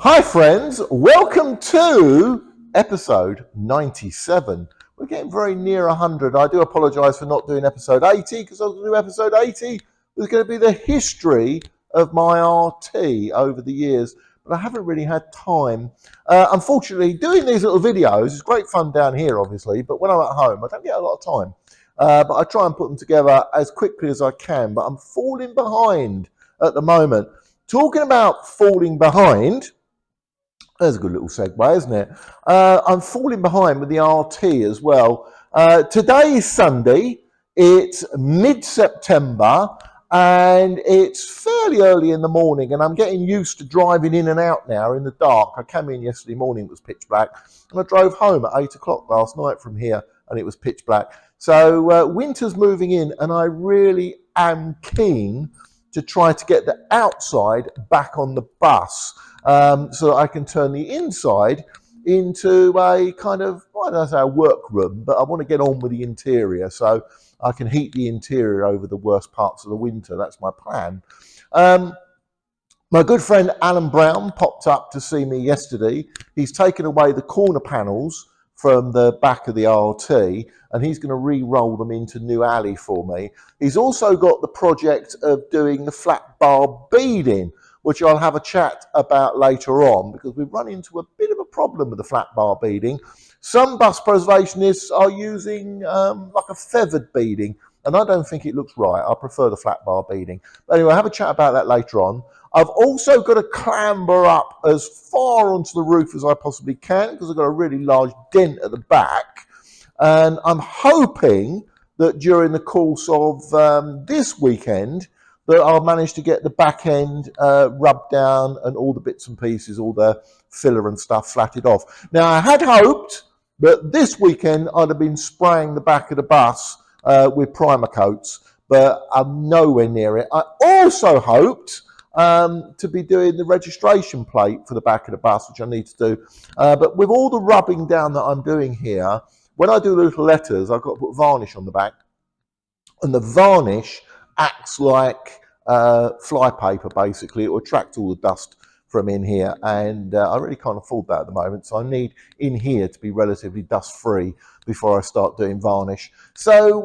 Hi friends, welcome to episode 97. We're getting very near 100. I do apologise for not doing episode 80 because I was going to do episode 80. It's going to be the history of my RT over the years, but I haven't really had time. Unfortunately, doing these little videos is great fun down here, obviously, but when I'm at home, I don't get a lot of time. But I try and put them together as quickly as I can, but I'm falling behind at the moment. Talking about falling behind, there's a good little segue, isn't it? I'm falling behind with the RT as well. Today is Sunday. It's mid-September and it's fairly early in the morning, and I'm getting used to driving in and out now in the dark. I came in yesterday morning, it was pitch black, and I drove home at 8 o'clock last night from here and it was pitch black. So winter's moving in and I really am keen to try to get the outside back on the bus. So that I can turn the inside into a kind of, well, I don't say a workroom, but I want to get on with the interior so I can heat the interior over the worst parts of the winter. That's my plan. My good friend Alan Brown popped up to see me yesterday. He's taken away the corner panels from the back of the RT and he's going to re-roll them into new alley for me. He's also got the project of doing the flat bar beading, which I'll have a chat about later on, because we've run into a bit of a problem with the flat bar beading. Some bus preservationists are using like a feathered beading, and I don't think it looks right. I prefer the flat bar beading. But anyway, I'll have a chat about that later on. I've also got to clamber up as far onto the roof as I possibly can, because I've got a really large dent at the back. And I'm hoping that during the course of this weekend, that I'll manage to get the back end rubbed down and all the bits and pieces, all the filler and stuff flatted off. Now, I had hoped that this weekend I'd have been spraying the back of the bus with primer coats, but I'm nowhere near it. I also hoped to be doing the registration plate for the back of the bus, which I need to do. But with all the rubbing down that I'm doing here, when I do the little letters, I've got to put varnish on the back. And the varnish acts like fly paper, basically. It will attract all the dust from in here, and I really can't afford that at the moment, so I need in here to be relatively dust free before I start doing varnish. So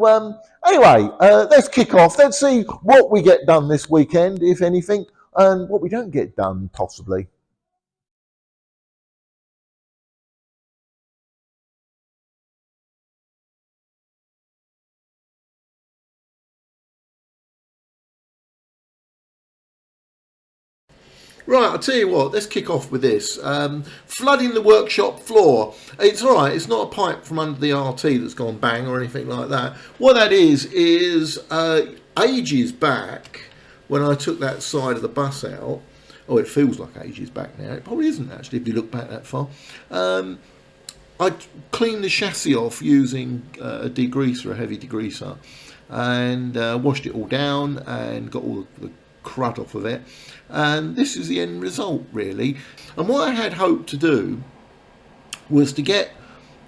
anyway, let's kick off. Let's see what we get done this weekend, if anything, and what we don't get done possibly. Right, I'll tell you what, let's kick off with this. Flooding the workshop floor. It's all right, it's not a pipe from under the RT that's gone bang or anything like that. What that is ages back, when I took that side of the bus out, oh, it feels like ages back now. It probably isn't actually if you look back that far. I cleaned the chassis off using a degreaser, a heavy degreaser, and washed it all down and got all the crud off of it, and this is the end result really. And what I had hoped to do was to get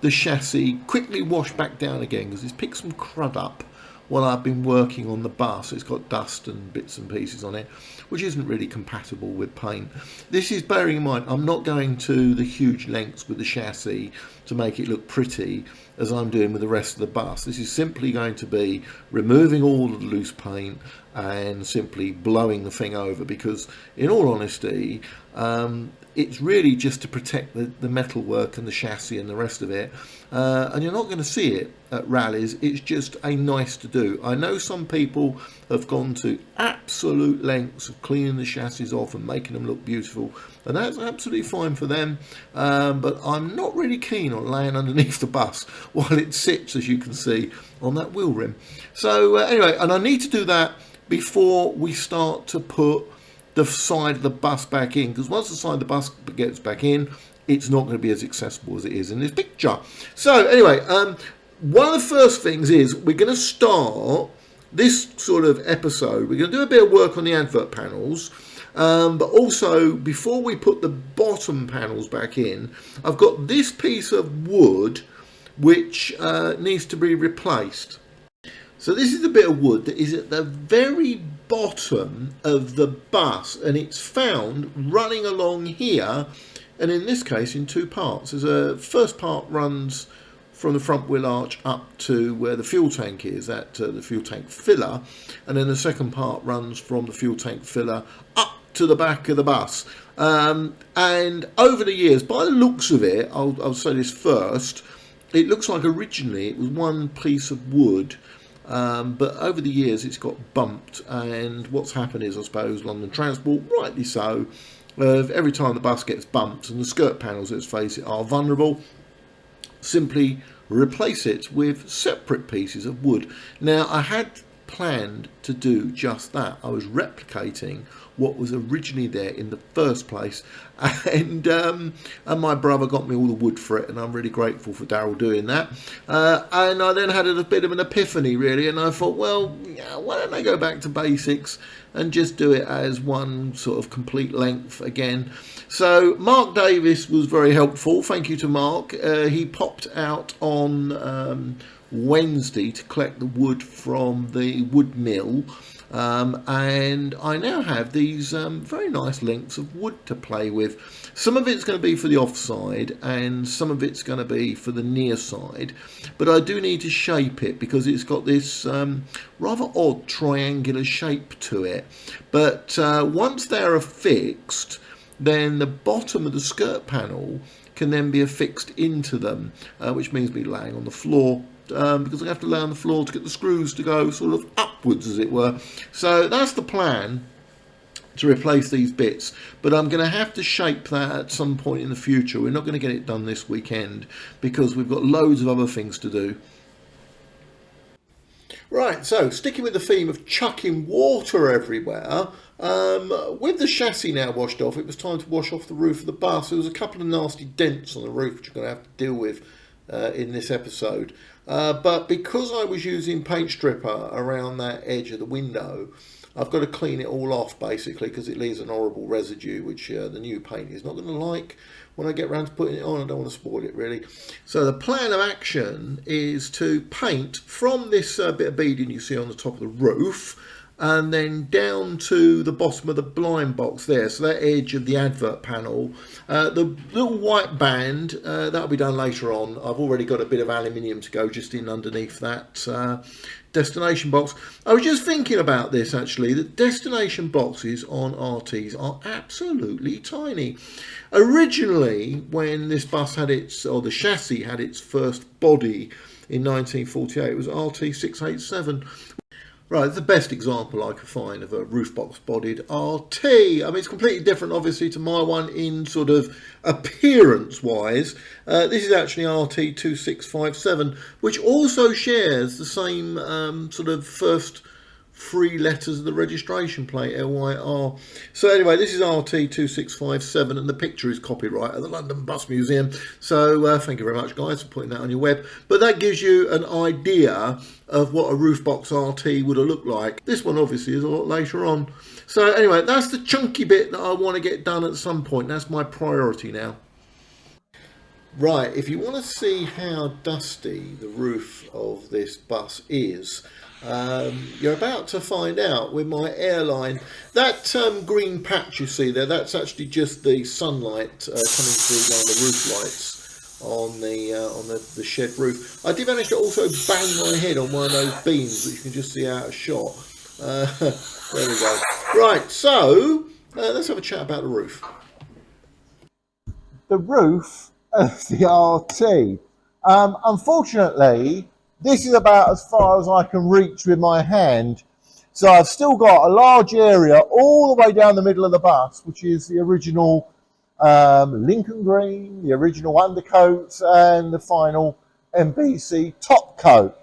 the chassis quickly washed back down again, because it's picked some crud up while I've been working on the bus. It's got dust and bits and pieces on it, which isn't really compatible with paint. This is bearing in mind I'm not going to the huge lengths with the chassis to make it look pretty as I'm doing with the rest of the bus. This is simply going to be removing all of the loose paint and simply blowing the thing over, because in all honesty it's really just to protect the metalwork and the chassis and the rest of it, and you're not going to see it at rallies. It's just a nice to do. I know some people have gone to absolute lengths of cleaning the chassis off and making them look beautiful, and that's absolutely fine for them, but I'm not really keen on laying underneath the bus while it sits, as you can see, on that wheel rim. So anyway, and I need to do that before we start to put the side of the bus back in, because once the side of the bus gets back in, it's not going to be as accessible as it is in this picture. So anyway, one of the first things is we're going to start this sort of episode, we're going to do a bit of work on the advert panels, but also before we put the bottom panels back in, I've got this piece of wood which needs to be replaced. So this is a bit of wood that is at the very bottom of the bus, and it's found running along here, and in this case in two parts. There's a first part runs from the front wheel arch up to where the fuel tank is, at the fuel tank filler, and then the second part runs from the fuel tank filler up to the back of the bus. And over the years, by the looks of it, I'll say this first, it looks like originally it was one piece of wood, but over the years it's got bumped, and what's happened is, I suppose, London Transport, rightly so, every time the bus gets bumped, and the skirt panels, let's face it, are vulnerable, simply replace it with separate pieces of wood. Now, I had planned to do just that. I was replicating what was originally there in the first place, and my brother got me all the wood for it, and I'm really grateful for Daryl doing that. And I then had a bit of an epiphany, really, and I thought, well, yeah, why don't I go back to basics and just do it as one sort of complete length again. So Mark Davis was very helpful. Thank you to Mark. He popped out on Wednesday to collect the wood from the wood mill, and I now have these very nice lengths of wood to play with. Some of it's going to be for the offside, and some of it's going to be for the near side, but I do need to shape it because it's got this rather odd triangular shape to it. But once they're affixed, then the bottom of the skirt panel can then be affixed into them, which means me laying on the floor, because I have to lay on the floor to get the screws to go sort of upwards, as it were. So that's the plan, to replace these bits, but I'm going to have to shape that at some point in the future. We're not going to get it done this weekend because we've got loads of other things to do. Right, so sticking with the theme of chucking water everywhere, with the chassis now washed off, it was time to wash off the roof of the bus. There was a couple of nasty dents on the roof which you're going to have to deal with in this episode. But because I was using paint stripper around that edge of the window, I've got to clean it all off basically, because it leaves an horrible residue which the new paint is not going to like when I get around to putting it on. I don't want to spoil it really. So the plan of action is to paint from this bit of beading you see on the top of the roof, and then down to the bottom of the blind box there, so that edge of the advert panel, the little white band, that'll be done later on. I've already got a bit of aluminium to go just in underneath that destination box. I was just thinking about this actually, the destination boxes on RTs are absolutely tiny. Originally, when this bus had its, or the chassis had its first body in 1948, it was RT687. Right, it's the best example I could find of a roof box bodied RT. I mean, it's completely different, obviously, to my one in sort of appearance-wise. This is actually RT2657, which also shares the same sort of first three letters of the registration plate, LYR. So anyway, this is RT2657, and the picture is copyright at the London Bus Museum. So thank you very much, guys, for putting that on your web. But that gives you an idea of what a roof box RT would have looked like. This one obviously is a lot later on. So anyway, that's the chunky bit that I want to get done at some point. That's my priority now. Right, if you want to see how dusty the roof of this bus is, you're about to find out with my airline. That green patch you see there, that's actually just the sunlight coming through one of the roof lights on the shed roof. I did manage to also bang my head on one of those beams that you can just see out of shot. There we go. Right, so let's have a chat about the roof. The roof of the RT. Unfortunately, this is about as far as I can reach with my hand. So I've still got a large area all the way down the middle of the bus, which is the original Lincoln Green, the original undercoats, and the final MBC top coat.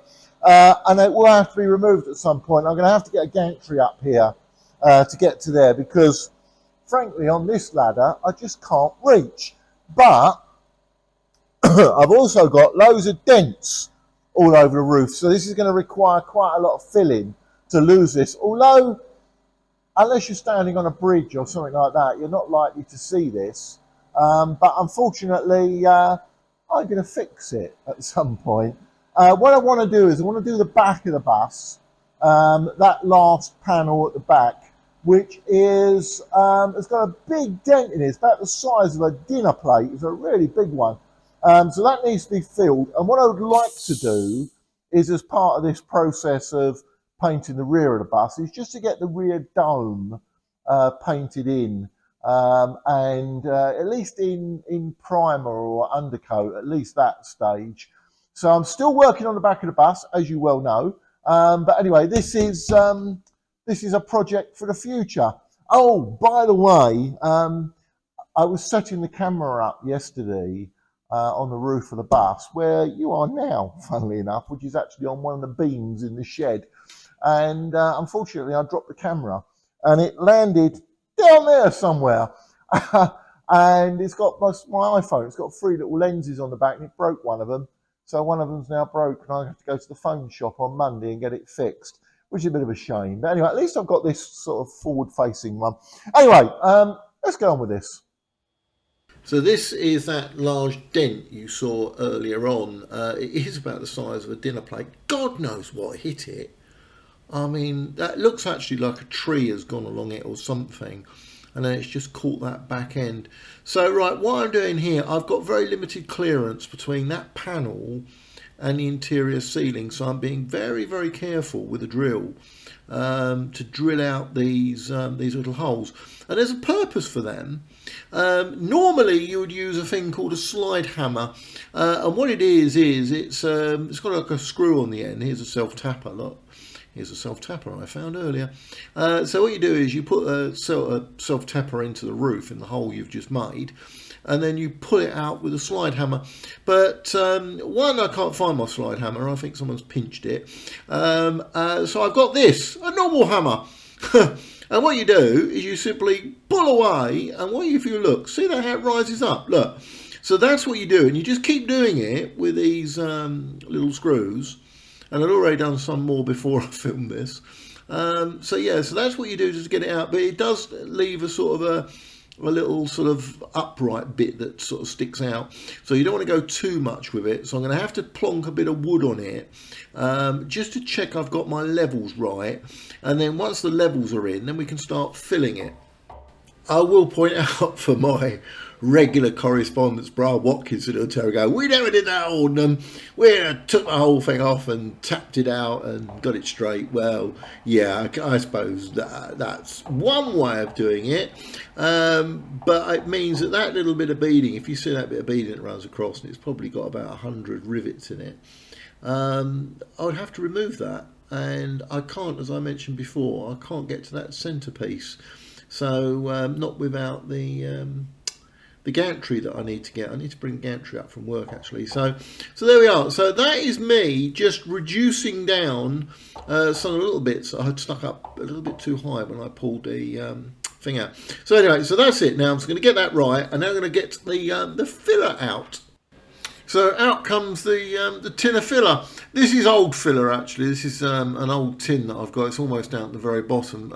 And it will have to be removed at some point. I'm going to have to get a gantry up here to get to there, because frankly on this ladder I just can't reach. But I've also got loads of dents all over the roof, so this is going to require quite a lot of filling to lose this. Although, unless you're standing on a bridge or something like that, you're not likely to see this. But unfortunately, I'm going to fix it at some point. What I want to do is I want to do the back of the bus, that last panel at the back, which is it's got a big dent in it. It's about the size of a dinner plate. It's a really big one. So that needs to be filled. And what I would like to do is, as part of this process of painting the rear of the bus, is just to get the rear dome painted in, and at least in primer or undercoat, at least that stage. So I'm still working on the back of the bus, as you well know. But anyway, this is a project for the future. Oh, by the way, I was setting the camera up yesterday on the roof of the bus, where you are now, funnily enough, which is actually on one of the beams in the shed. And unfortunately, I dropped the camera, and it landed down there somewhere. And it's got my iPhone. It's got 3 little lenses on the back, and it broke one of them. So one of them's now broken. I have to go to the phone shop on Monday and get it fixed, which is a bit of a shame. But anyway, at least I've got this sort of forward-facing one. Anyway, let's go on with this. So this is that large dent you saw earlier on. It is about the size of a dinner plate. God knows what hit it. I mean, that looks actually like a tree has gone along it or something. And then it's just caught that back end. So, right, what I'm doing here, I've got very limited clearance between that panel and the interior ceiling. So I'm being very, very careful with the drill to drill out these little holes. And there's a purpose for them. Normally you would use a thing called a slide hammer. And what it is it's got like a screw on the end. Here's a self-tapper, look. Here's a self-tapper I found earlier. So what you do is you put a self-tapper into the roof in the hole you've just made, and then you pull it out with a slide hammer. But one, I can't find my slide hammer. I think someone's pinched it. So I've got this, a normal hammer. And what you do is you simply pull away, and if you look, see that how it rises up? Look. So that's what you do, and you just keep doing it with these little screws. And I'd already done some more before I filmed this. So yeah, so that's what you do just to get it out. But it does leave a sort of a little sort of upright bit that sort of sticks out. So you don't want to go too much with it. So I'm going to have to plonk a bit of wood on it just to check I've got my levels right. And then once the levels are in, then we can start filling it. I will point out for my regular correspondence, Brian Watkins at Otago, we never did that old we took the whole thing off and tapped it out and got it straight. Well, yeah, I suppose that's one way of doing it, but it means that little bit of beading, if you see that bit of beading that runs across, and it's probably got about 100 rivets in it, I would have to remove that, and I can't, as I mentioned before, I can't get to that centerpiece. So not without the gantry that I need to get. I need to bring gantry up from work actually. So there we are. So that is me just reducing down some little bits that I had stuck up a little bit too high when I pulled the thing out. So anyway, so that's it. Now I'm just going to get that right, and now I'm going to get the filler out. So out comes the tin of filler. This is old filler actually. This is an old tin that I've got. It's almost down at the very bottom.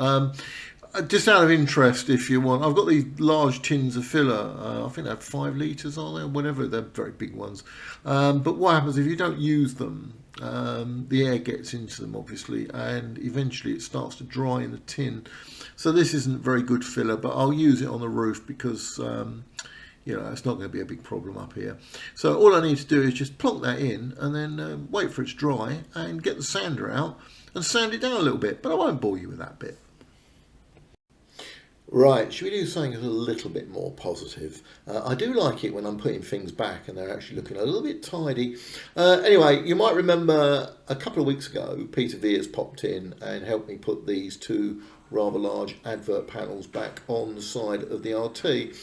Just out of interest, if you want, I've got these large tins of filler. I think they're 5 litres on there, whatever. They're very big ones. But what happens if you don't use them? The air gets into them, obviously, and eventually it starts to dry in the tin. So this isn't very good filler, but I'll use it on the roof because you know, it's not going to be a big problem up here. So all I need to do is just plonk that in and then wait for it to dry and get the sander out and sand it down a little bit. But I won't bore you with that bit. Right, should we do something a little bit more positive? I do like it when I'm putting things back and they're actually looking a little bit tidy. Anyway, you might remember a couple of weeks ago, Peter Veers popped in and helped me put these 2 rather large advert panels back on the side of the RT.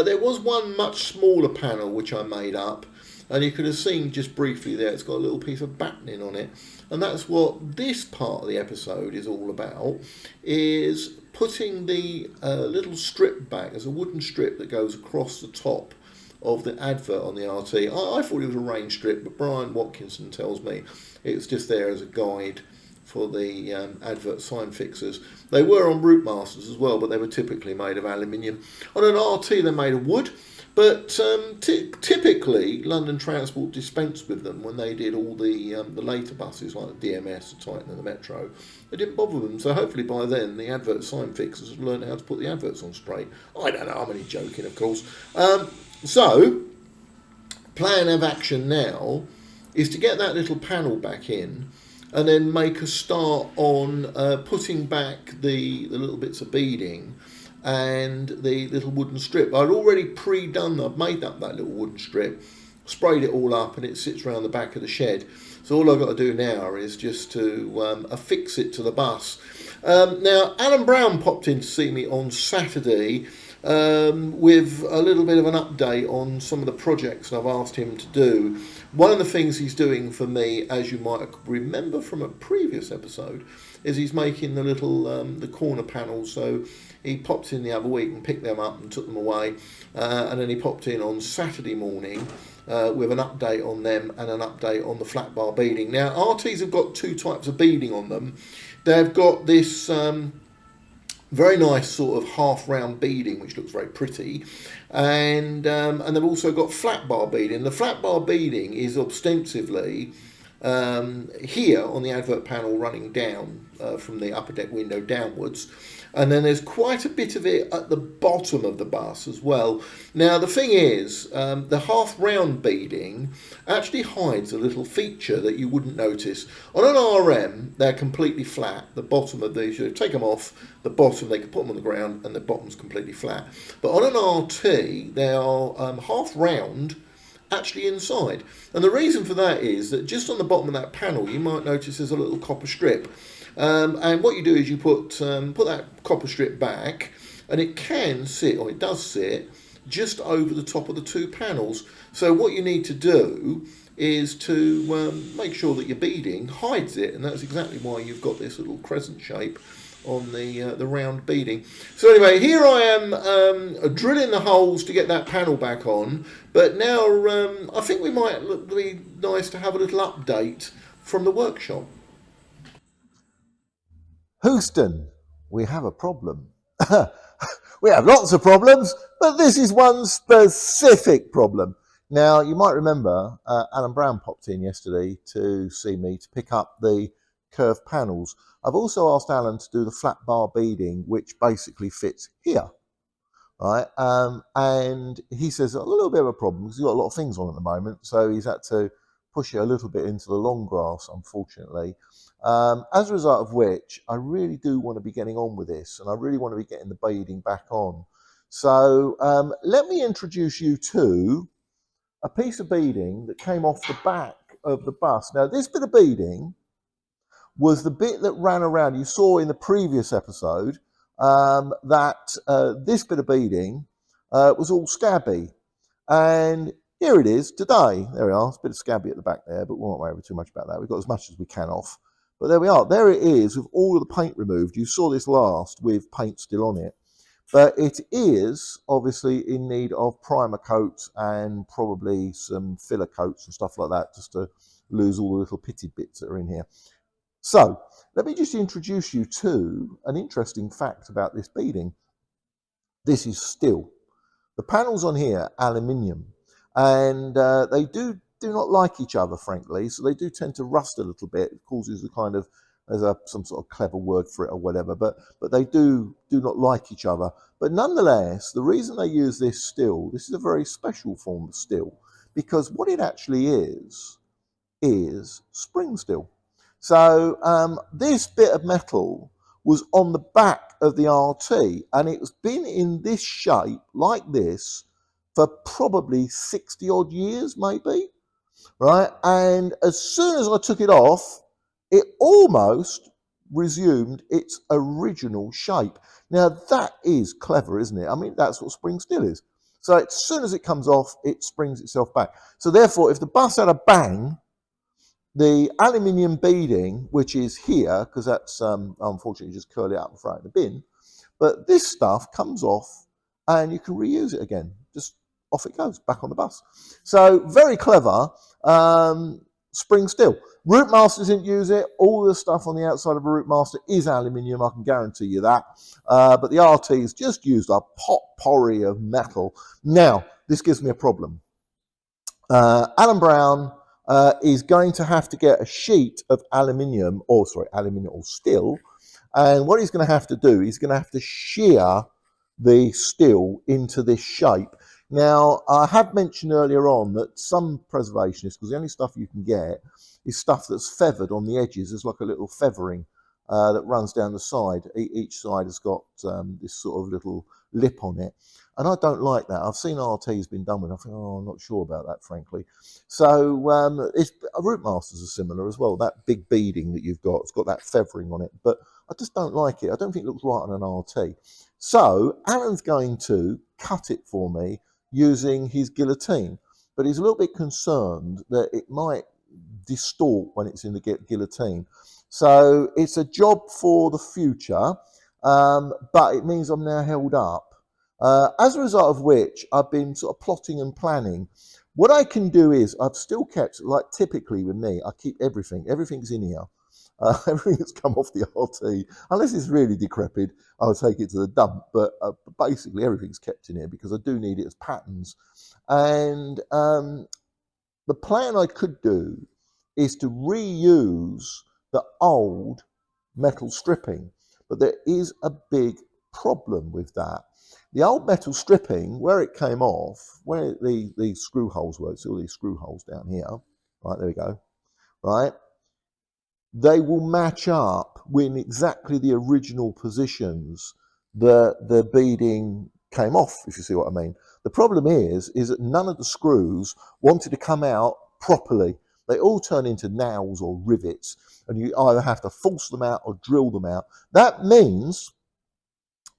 There was one much smaller panel which I made up, and you could have seen just briefly there, it's got a little piece of battening on it. And that's what this part of the episode is all about, is putting the little strip back. There's a wooden strip that goes across the top of the advert on the RT. I thought it was a rain strip, but Brian Watkinson tells me it's just there as a guide for the advert sign fixers. They were on route masters as well, but they were typically made of aluminium. On an RT they're made of wood, but typically London Transport dispensed with them when they did all the later buses like the DMS, the Titan and the Metro. They didn't bother with them, so hopefully by then the advert sign fixers have learned how to put the adverts on straight. I don't know, I'm only joking of course. So plan of action now is to get that little panel back in and then make a start on putting back the little bits of beading and the little wooden strip. I'd already pre-done, I've made up that little wooden strip, sprayed it all up, and it sits around the back of the shed. So all I've got to do now is just to affix it to the bus. Now, Alan Brown popped in to see me on Saturday with a little bit of an update on some of the projects I've asked him to do. One of the things he's doing for me, as you might remember from a previous episode, is he's making the little the corner panels. So he popped in the other week and picked them up and took them away, and then he popped in on Saturday morning with an update on them and an update on the flat bar beading. Now, RTs have got two types of beading on them. They've got this very nice sort of half round beading, which looks very pretty, and they've also got flat bar beading. The flat bar beading is ostensibly here on the advert panel running down from the upper deck window downwards, and then there's quite a bit of it at the bottom of the bus as well. Now the thing is, the half round beading actually hides a little feature that you wouldn't notice. On an RM they're completely flat. The bottom of these, you take them off, the bottom they can put them on the ground and the bottom's completely flat. But on an RT they are half round, actually inside, and the reason for that is that just on the bottom of that panel you might notice there's a little copper strip, and what you do is you put that copper strip back, and it can sit, or it does sit, just over the top of the two panels. So what you need to do is to make sure that your beading hides it, and that's exactly why you've got this little crescent shape on the round beading. So anyway, here I am drilling the holes to get that panel back on, but now I think we might be nice to have a little update from the workshop. Houston, we have a problem. We have lots of problems, but this is one specific problem. Now, you might remember Alan Brown popped in yesterday to see me to pick up the curved panels. I've also asked Alan to do the flat bar beading, which basically fits here, right? And he says a little bit of a problem because he's got a lot of things on at the moment, so he's had to push it a little bit into the long grass, unfortunately. As a result of which, I really do want to be getting on with this, and I really want to be getting the beading back on. So let me introduce you to a piece of beading that came off the back of the bus. Now, this bit of beading was the bit that ran around. You saw in the previous episode that this bit of beading was all scabby. And here it is today. There we are. It's a bit of scabby at the back there, but we won't worry too much about that. We've got as much as we can off. But there we are. There it is with all of the paint removed. You saw this last with paint still on it. But it is obviously in need of primer coats and probably some filler coats and stuff like that, just to lose all the little pitted bits that are in here. So let me just introduce you to an interesting fact about this beading. This is steel. The panels on here are aluminium, and they do not like each other, frankly, so they do tend to rust a little bit. It causes a kind of, there's some sort of clever word for it or whatever, but they do not like each other. But nonetheless, the reason they use this steel, this is a very special form of steel, because what it actually is spring steel. So this bit of metal was on the back of the RT, and it's been in this shape, like this, for probably 60 odd years, maybe, right? And as soon as I took it off, it almost resumed its original shape. Now that is clever, isn't it? I mean, that's what spring steel is. So as soon as it comes off, it springs itself back. So therefore, if the bus had a bang, the aluminium beading, which is here, because that's unfortunately just curl it up and throw it in the bin, but this stuff comes off and you can reuse it again. Just off it goes, back on the bus. So very clever. spring steel. Root Masters didn't use it. All the stuff on the outside of a Root Master is aluminium, I can guarantee you that. But the RT's just used a potpourri of metal. Now, this gives me a problem. Alan Brown is going to have to get a sheet of aluminium or steel. And what he's going to have to do, he's going to have to shear the steel into this shape. Now, I have mentioned earlier on that some preservationists, because the only stuff you can get is stuff that's feathered on the edges. There's like a little feathering that runs down the side. Each side has got this sort of little lip on it. And I don't like that. I've seen RT's been done with. I think, oh, I'm not sure about that, frankly. So Root Masters are similar as well. That big beading that you've got, it's got that feathering on it. But I just don't like it. I don't think it looks right on an RT. So Alan's going to cut it for me using his guillotine. But he's a little bit concerned that it might distort when it's in the guillotine. So it's a job for the future, but it means I'm now held up. As a result of which, I've been sort of plotting and planning. What I can do is, I've still kept, like typically with me, I keep everything. Everything's in here. Everything that's come off the RT, unless it's really decrepit, I'll take it to the dump. But basically, everything's kept in here because I do need it as patterns. And the plan I could do is to reuse the old metal stripping. But there is a big problem with that. The old metal stripping, where it came off, where the screw holes were, so all these screw holes down here, right, there we go, right, they will match up with exactly the original positions that the beading came off, if you see what I mean. The problem is that none of the screws wanted to come out properly. They all turn into nails or rivets, and you either have to force them out or drill them out. That means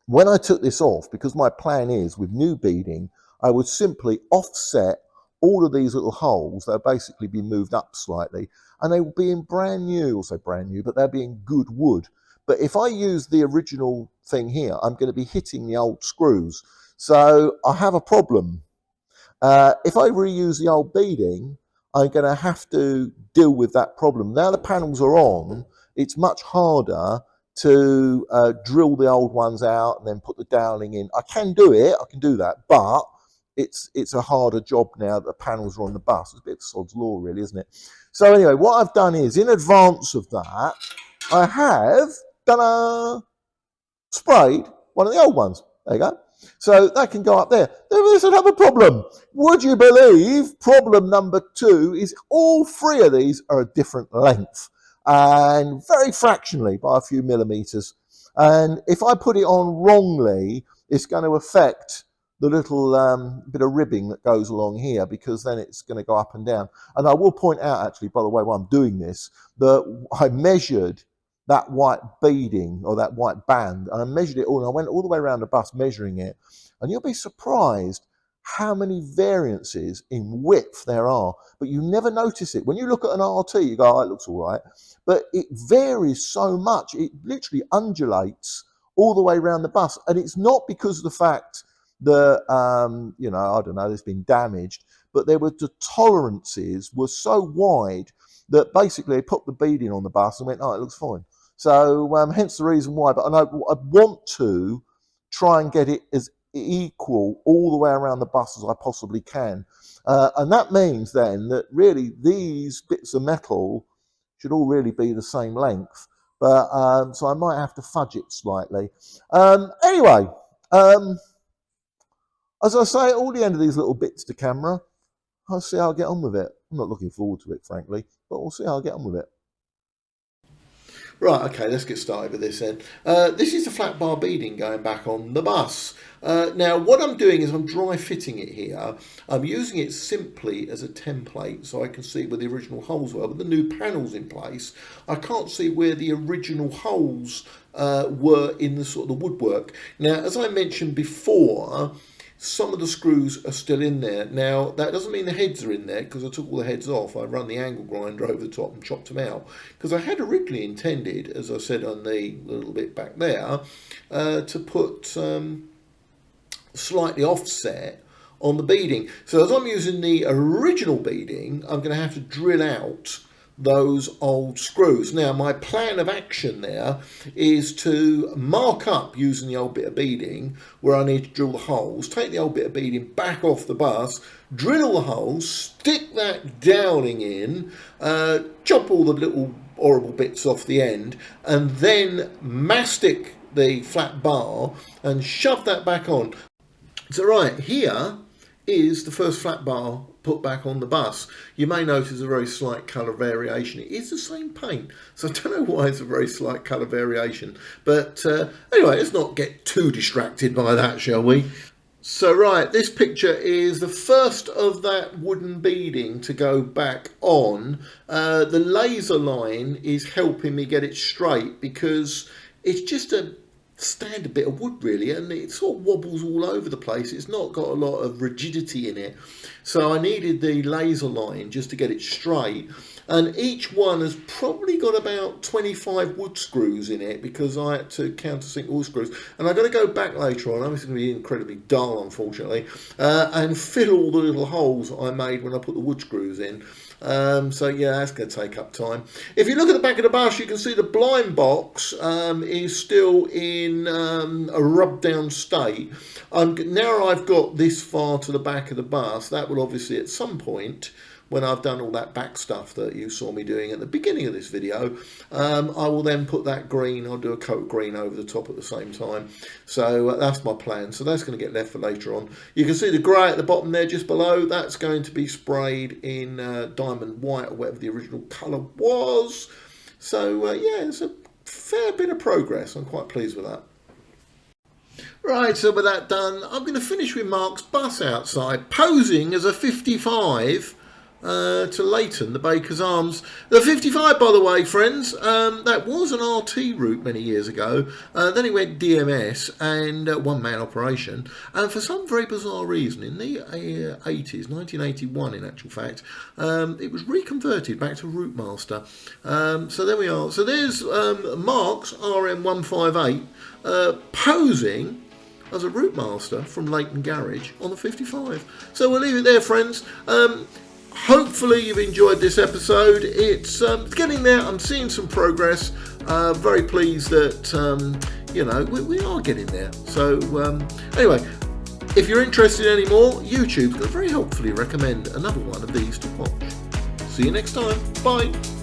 when I took this off, because my plan is with new beading, I would simply offset all of these little holes. They'll basically be moved up slightly, and they will be in brand new, also brand new, but they'll be in good wood. But if I use the original thing here, I'm going to be hitting the old screws. So I have a problem. If I reuse the old beading, I'm going to have to deal with that problem. Now the panels are on, it's much harder to drill the old ones out and then put the doweling in. I can do it, I can do that, but it's a harder job now that the panels are on the bus. It's a bit of sod's law, really, isn't it? So anyway, what I've done is, in advance of that, I have sprayed one of the old ones. There you go. So that can go up there. There is another problem. Would you believe problem number 2 is all 3 of these are a different length, and very fractionally by a few millimeters. And if I put it on wrongly, it's going to affect the little bit of ribbing that goes along here, because then it's going to go up and down. And I will point out, actually, by the way, while I'm doing this, that I measured that white beading, or that white band, and I measured it all, and I went all the way around the bus measuring it, and you'll be surprised how many variances in width there are, but you never notice it. When you look at an RT, you go, oh, it looks all right, but it varies so much. It literally undulates all the way around the bus, and it's not because of the fact that, you know, I don't know, there's been damaged, but the tolerances were so wide that basically they put the beading on the bus and went, oh, it looks fine. So hence the reason why. But I want to try and get it as equal all the way around the bus as I possibly can. And that means then that really these bits of metal should all really be the same length. But so I might have to fudge it slightly. Anyway, as I say, all the end of these little bits to camera, I'll see how I get on with it. I'm not looking forward to it, frankly, but we'll see how I get on with it. Right, okay, let's get started with this then. This is the flat bar beading going back on the bus. Now, what I'm doing is I'm dry fitting it here. I'm using it simply as a template so I can see where the original holes were. With the new panels in place, I can't see where the original holes were in the sort of the woodwork. Now, as I mentioned before, some of the screws are still in there. Now, that doesn't mean the heads are in there, because I took all the heads off. I run the angle grinder over the top and chopped them out, because I had originally intended, as I said on the little bit back there, to put slightly offset on the beading. So as I'm using the original beading, I'm going to have to drill out those old screws. Now my plan of action there is to mark up using the old bit of beading where I need to drill the holes, take the old bit of beading back off the bus, drill the holes, stick that downing in, chop all the little horrible bits off the end, and then mastic the flat bar and shove that back on. So right here is the first flat bar put back on the bus. You may notice a very slight colour variation. It is the same paint, so I don't know why it's a very slight colour variation. But anyway, let's not get too distracted by that, shall we? So right, this picture is the first of that wooden beading to go back on. The laser line is helping me get it straight because it's just a standard bit of wood really, and it sort of wobbles all over the place. It's not got a lot of rigidity in it, so I needed the laser line just to get it straight. And each one has probably got about 25 wood screws in it because I had to countersink all screws. And I've got to go back later on, it's going to be incredibly dull unfortunately, and fill all the little holes I made when I put the wood screws in. So yeah, that's going to take up time. If you look at the back of the bus, you can see the blind box is still in a rub down state. Now I've got this far to the back of the bus, that will obviously at some point, when I've done all that back stuff that you saw me doing at the beginning of this video, I will then put that green, I'll do a coat of green over the top at the same time. So that's my plan. So that's going to get left for later on. You can see the grey at the bottom there just below. That's going to be sprayed in diamond white or whatever the original colour was. So yeah, it's a fair bit of progress. I'm quite pleased with that. Right, so with that done, I'm going to finish with Mark's bus outside, posing as a 55 to Leighton, the Baker's Arms. The 55, by the way, friends, that was an RT route many years ago. Then it went DMS and one-man operation. And for some very bizarre reason, in the 80s, 1981 in actual fact, it was reconverted back to Route Master. So there we are. So there's Mark's RM158 posing as a Route Master from Leighton Garage on the 55. So we'll leave it there, friends. Hopefully you've enjoyed this episode. It's getting there. I'm seeing some progress. Very pleased that you know we are getting there. So anyway, if you're interested in any more, YouTube's going to very helpfully recommend another one of these to watch. See you next time. Bye.